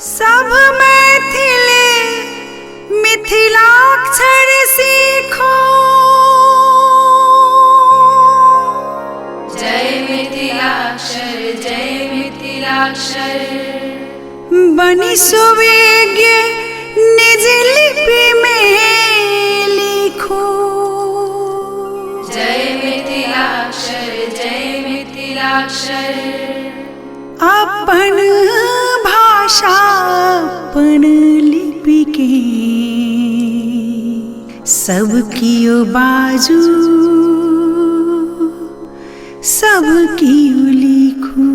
सब मैथिल मिथिलाक्षर सीखो। जय मिथिलाक्षर जय मिथिलाक्षर। बनी सुवेग्य निज लिपि में लिखो। जय मिथिलाक्षर जय मिथिलाक्षर। अपन भाषा अपन लिपि के सब कियो बाजू सब कियो लिखू।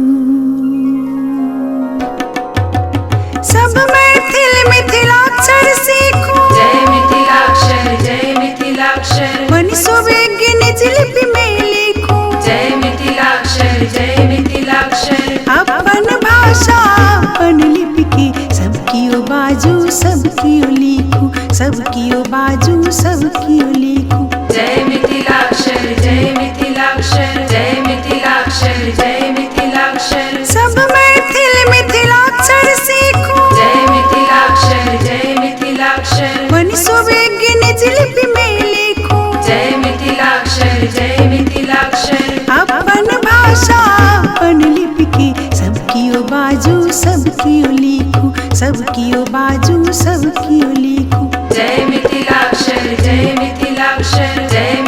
सब मैथिल मिथिलाक्षर सीखो। जय मिथिलाक्षर जय मिथिलाक्षर। बनी सुवेग्य निज लिपि में लिखो। जय मिथिलाक्षर जय मिथिलाक्षर। अपन भाषा अपन लिपि के सब कियो बाजू सब कियो लिखू। सब कियो बाजू सब कियो लिखू। जय मिथिलाक्षर जय मिथिलाक्षर। जय मिथिलाक्षर जय मिथिलाक्षर। सब मैथिल मिथिलाक्षर सीखो। जय मिथिलाक्षर जय मिथिलाक्षर। बनी सुवेग्य निज लिपि में लिखो। जय मिथिलाक्षर जय मिथिलाक्षर। अपन भाषा अपन लिपि के सब कियो बाजू सब कियो लिखू। सब कियो बाजू सब कियो लिखू। जय मिथिलाक्षर जय मिथिलाक्षर। जय